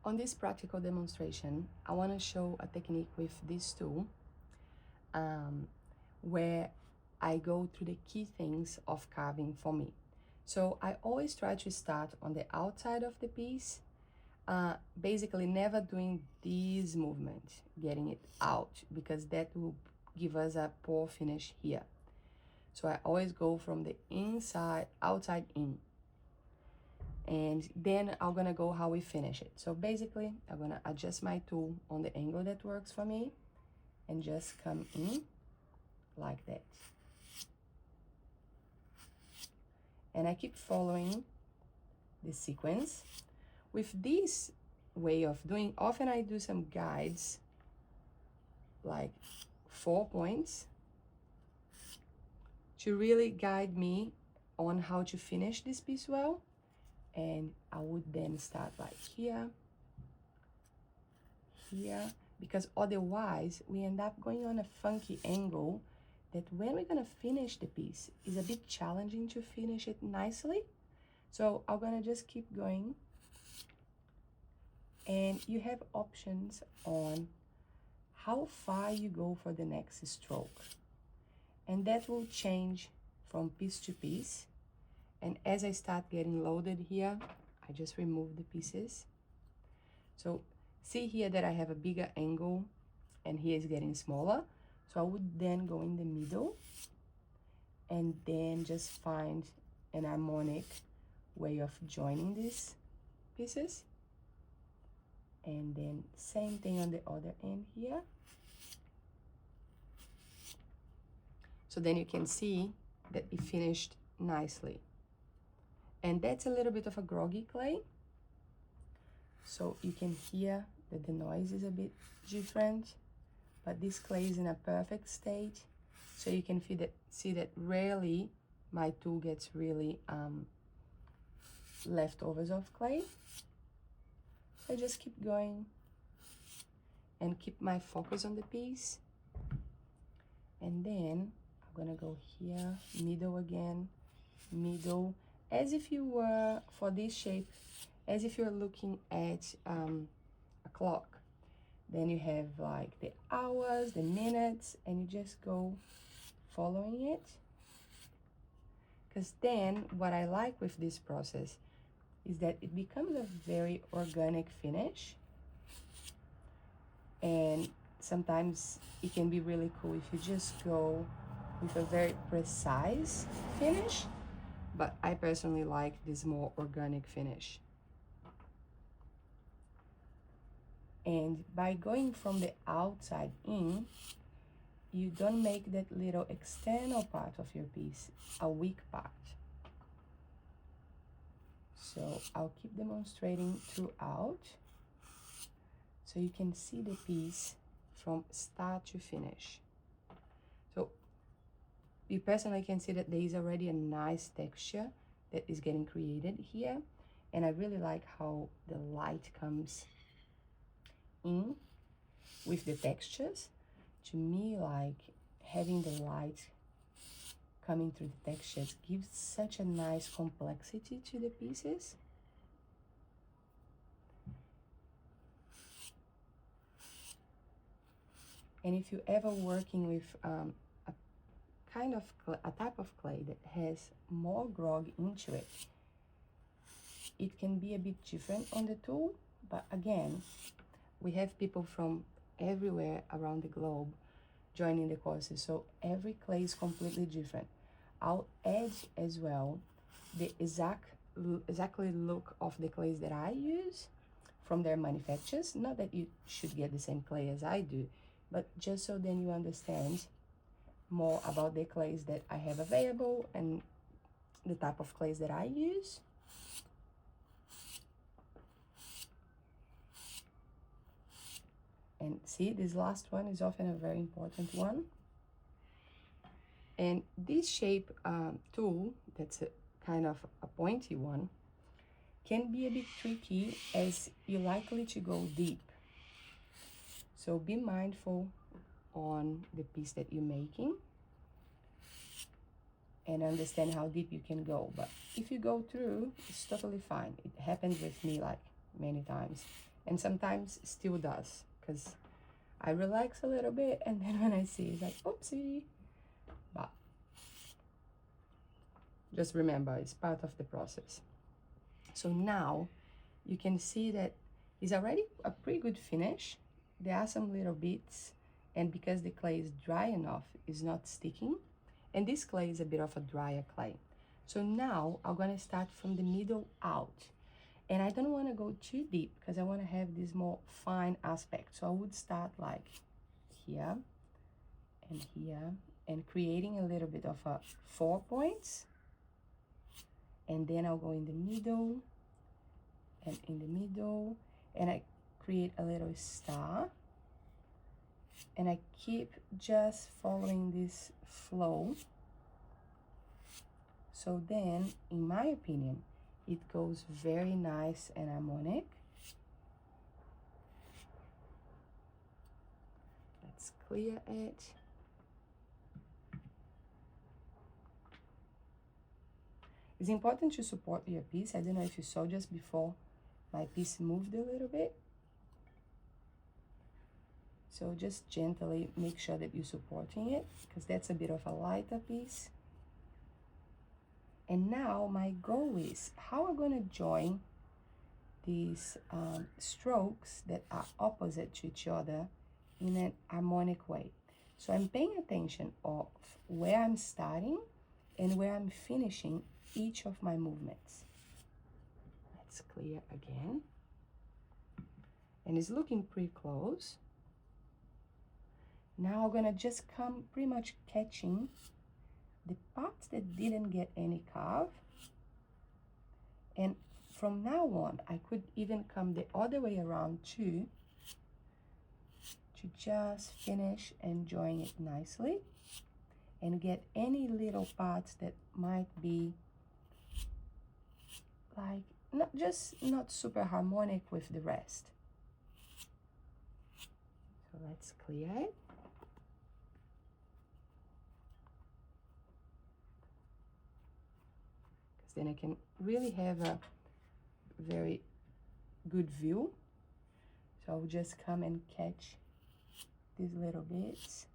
On this practical demonstration, I want to show a technique with this tool where I go through the key things of carving for me. So I always try to start on the outside of the piece, basically never doing this movement, getting it out, because that will give us a poor finish here. So I always go from the inside, outside in. And then I'm gonna go how we finish it. So basically, I'm gonna adjust my tool on the angle that works for me and just come in like that. And I keep following the sequence. With this way of doing, often I do some guides, like 4 points, to really guide me on how to finish this piece well. And I would then start like here, because otherwise we end up going on a funky angle that when we're gonna finish the piece is a bit challenging to finish it nicely. So I'm gonna just keep going, and you have options on how far you go for the next stroke, and that will change from piece to piece. And as I start getting loaded here, I just remove the pieces. So see here that I have a bigger angle and here is getting smaller. So I would then go in the middle and then just find an harmonic way of joining these pieces. And then same thing on the other end here. So then you can see that it finished nicely. And that's a little bit of a groggy clay. So you can hear that the noise is a bit different, but this clay is in a perfect state. So you can see that rarely my tool gets really leftovers of clay. So I just keep going and keep my focus on the piece. And then I'm gonna go here, middle again, middle, as if you were, for this shape, as if you're looking at a clock. Then you have like the hours, the minutes, and you just go following it. Because then what I like with this process is that it becomes a very organic finish. And sometimes it can be really cool if you just go with a very precise finish, but I personally like this more organic finish. And by going from the outside in, you don't make that little external part of your piece a weak part. So I'll keep demonstrating throughout so you can see the piece from start to finish. So you personally can see that there is already a nice texture that is getting created here, and I really like how the light comes in with the textures. To me, like having the light coming through the textures gives such a nice complexity to the pieces. And if you're ever working with a type of clay that has more grog into it, it can be a bit different on the tool. But again, we have people from everywhere around the globe joining the courses, so every clay is completely different. I'll add as well the exactly look of the clays that I use from their manufacturers. Not that you should get the same clay as I do, but just so then you understand more about the clays that I have available and the type of clays that I use. And see, this last one is often a very important one. And this shape tool, that's a kind of a pointy one, can be a bit tricky as you're likely to go deep. So be mindful on the piece that you're making and understand how deep you can go. But if you go through, it's totally fine. It happened with me like many times. and sometimes still does, because I relax a little bit and then when I see it's like, oopsie. But just remember, it's part of the process. So now you can see that it's already a pretty good finish. There are some little bits, and because the clay is dry enough, it's not sticking. And this clay is a bit of a drier clay. So now I'm gonna start from the middle out. And I don't wanna go too deep because I wanna have this more fine aspect. So I would start like here and here and creating a little bit of a 4 points. And then I'll go in the middle and in the middle, and I create a little star, and I keep just following this flow. So then, in my opinion, it goes very nice and harmonic. Let's clear it. It's important to support your piece. I don't know if you saw just before, my piece moved a little bit. So just gently make sure that you're supporting it, because that's a bit of a lighter piece. And now my goal is how I'm gonna join these strokes that are opposite to each other in an harmonic way. So I'm paying attention of where I'm starting and where I'm finishing each of my movements. Let's clear again. And it's looking pretty close. Now I'm gonna just come pretty much catching the parts that didn't get any carve. And from now on, I could even come the other way around too, to just finish and join it nicely and get any little parts that might be like not super harmonic with the rest. So let's clear it. Because then I can really have a very good view. So I'll just come and catch these little bits.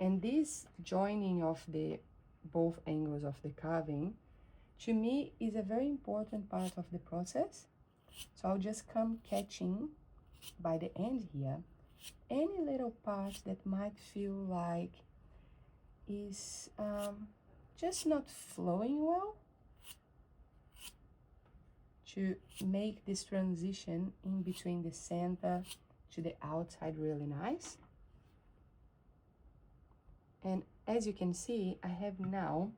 And this joining of the both angles of the carving, to me, is a very important part of the process. So I'll just come catching by the end here any little parts that might feel like is just not flowing well, to make this transition in between the center to the outside really nice. And as you can see, I have now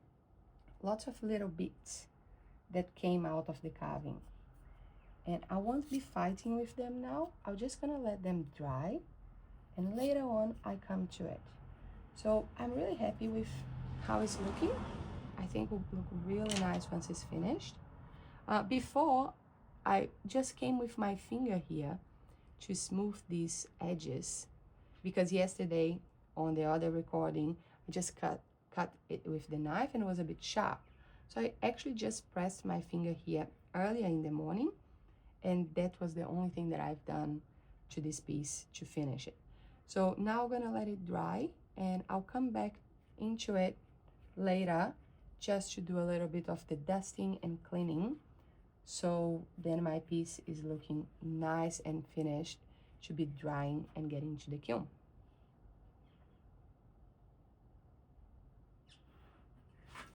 lots of little bits that came out of the carving. And I won't be fighting with them now. I'm just gonna let them dry, and later on I come to it. So I'm really happy with how it's looking. I think it will look really nice once it's finished. Before, I just came with my finger here to smooth these edges, because yesterday on the other recording, I just cut it with the knife and it was a bit sharp. So I actually just pressed my finger here earlier in the morning, and that was the only thing that I've done to this piece to finish it. So now I'm gonna let it dry, and I'll come back into it later just to do a little bit of the dusting and cleaning. So then my piece is looking nice and finished to be drying and getting to the kiln.